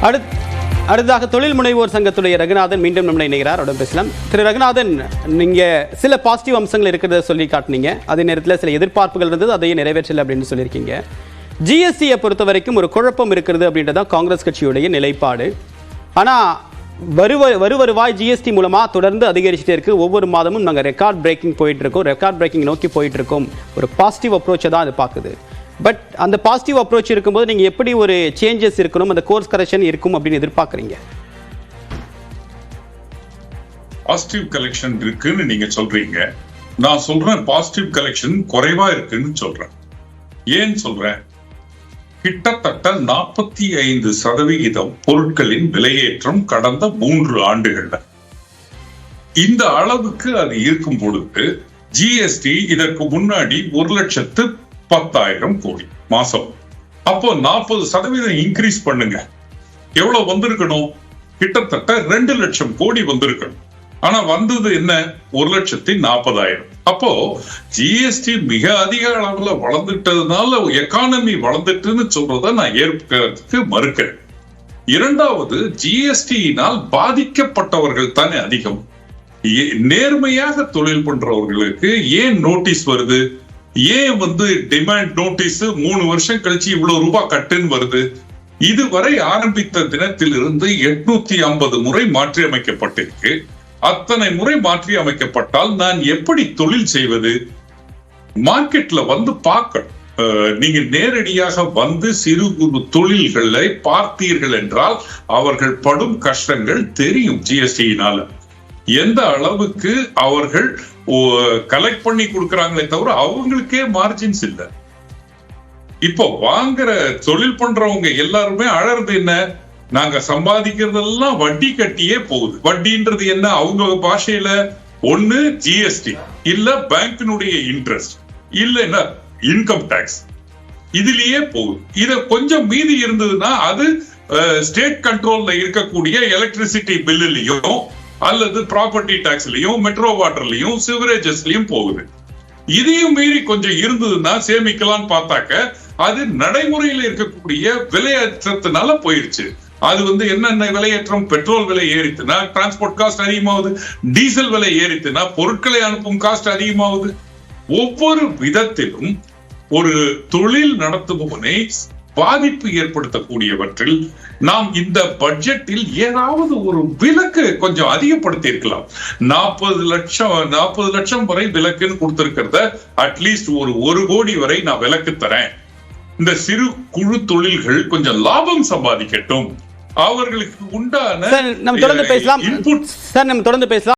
அடுத்ததாக தொழில் முனைவோர் சங்கத்துடைய ரகுநாதன் மீண்டும் நம்மளை இணைகிறார். அவருடன் பேசலாம். திரு ரகுநாதன், நீங்க சில பாசிட்டிவ் அம்சங்கள் இருக்கிறத சொல்லி காட்டினீங்க, அதே நேரத்தில் சில எதிர்பார்ப்புகள் இருந்தது, அதையும் நிறைவேற்றல அப்படின்னு சொல்லியிருக்கீங்க. ஜிஎஸ்டியை பொறுத்த வரைக்கும் ஒரு குழப்பம் இருக்கிறது அப்படின்றதான் காங்கிரஸ் கட்சியுடைய நிலைப்பாடு. ஆனால் வருவாய் ஜிஎஸ்டி மூலமாக தொடர்ந்து அதிகரிச்சுட்டே இருக்கு. ஒவ்வொரு மாதமும் நாங்கள் ரெக்கார்ட் பிரேக்கிங் நோக்கி போயிட்டு இருக்கோம். ஒரு பாசிட்டிவ் அப்ரோச்சை தான் அது பார்க்குது. பட் அந்த பாசிட்டிவ் அப்ரோச் இருக்கும்போது நீங்கள் எப்படி ஒரு சேஞ்சஸ் இருக்கணும், அந்த கோர்ஸ் கரெக்ஷன் இருக்கும் அப்படின்னு எதிர்பார்க்குறீங்க? பாசிட்டிவ் கலெக்ஷன் இருக்குன்னு நீங்க சொல்றீங்க. நான் சொல்றேன் பாசிட்டிவ் கலெக்ஷன் குறைவா இருக்குன்னு சொல்றேன். ஏன் சொல்றேன்? கிட்டத்தட்ட 45% பொருட்களின் விலையேற்றம் கடந்த 3 ஆண்டுகள்ல. இந்த அளவுக்கு அது இருக்கும் பொழுது ஜிஎஸ்டி இதற்கு முன்னாடி 1,10,000 கோடி மாசம். அப்போ 40% இன்க்ரீஸ் பண்ணுங்க. எவ்வளவு வந்திருக்கணும்? கிட்டத்தட்ட 2 லட்சம் கோடி வந்திருக்கணும். ஆனா வந்தது என்ன? 1,40,000. அப்போ ஜிஎஸ்டி மிக அதிக அளவுல வளர்ந்துட்டதுனால எக்கானமி வளர்ந்துட்டுன்னு சொல்றத நான் ஏற்கிறதுக்கு மறுக்கிறேன். இரண்டாவது, ஜிஎஸ்டியினால் பாதிக்கப்பட்டவர்கள் தானே அதிகம். நேர்மையாக தொழில் பண்றவர்களுக்கு ஏன் நோட்டீஸ் வருது? ஏன் டிமாண்ட் நோட்டீஸ் 3 வருஷம் கழிச்சு இவ்வளவு ரூபாய் கட்டுன்னு வருது? இதுவரை ஆரம்பித்த தினத்திலிருந்து 850 முறை மாற்றி அமைக்கப்பட்டிருக்கு. அத்தனை முறை மாற்றி அமைக்கப்பட்டால் நான் எப்படி தொழில் செய்வது? மார்க்கெட்ல பார்க்கணும். நீங்க நேரடியாக சிறு குறு தொழில்களை பார்த்தீர்கள் என்றால் அவர்கள் படும் கஷ்டங்கள் தெரியும். ஜிஎஸ்டியினால எந்த அளவுக்கு அவர்கள் கலெக்ட் பண்ணி கொடுக்கறாங்களே தவிர அவங்களுக்கே மார்ஜின்ஸ் இல்ல. இப்போ வாங்குற தொழில் பண்றவங்க எல்லாருமே அழறது என்ன? நாங்க சம்பாதிக்கிறதெல்லாம் வட்டி கட்டியே போகுது. வட்டின்றது என்ன? அவங்க பாஷையில ஒண்ணு ஜிஎஸ்டி, இல்ல பேங்கினுடைய இன்ட்ரெஸ்ட், இல்ல இன்கம் டாக்ஸ், இதுலயே போகுது. இத கொஞ்சம் மீதி இருந்ததுன்னா அது ஸ்டேட் கண்ட்ரோல்ல இருக்கக்கூடிய எலக்ட்ரிசிட்டி பில்லுலயும் அல்லது ப்ராப்பர்ட்டி டாக்ஸ்லயும் மெட்ரோ வாட்டர்லயும் சிவரேஜஸ்லயும் போகுது. இதையும் மீறி கொஞ்சம் இருந்ததுன்னா சேமிக்கலாம்னு பார்த்தாக்க அது நடைமுறையில் இருக்கக்கூடிய விலையேற்றத்தினால போயிருச்சு. அது என்னென்ன விலையேற்றம்? பெட்ரோல் விலை ஏறித்துனா டிரான்ஸ்போர்ட் காஸ்ட் அதிகமாகுது, டீசல் விலை ஏறித்துனா பொருட்களை அனுப்பும் காஸ்ட் அதிகமாகுது. ஒவ்வொரு விதத்திலும் ஒரு தொழில் நடத்துபவனை பாதிப்பு ஏற்படுத்தக்கூடியவற்றில் நாம் இந்த பட்ஜெட்டில் ஏதாவது ஒரு விலக்கு கொஞ்சம் அதிகப்படுத்தி இருக்கலாம். 40 லட்சம் வரை விலக்குன்னு கொடுத்திருக்கிறத அட்லீஸ்ட் ஒரு 1 கோடி வரை நான் விலக்கு தரேன். இந்த சிறு குழு தொழில்கள் கொஞ்சம் லாபம் சம்பாதிக்கட்டும். அவர்களுக்கு உண்டான நம்ம தொடர்ந்து பேசலாம்.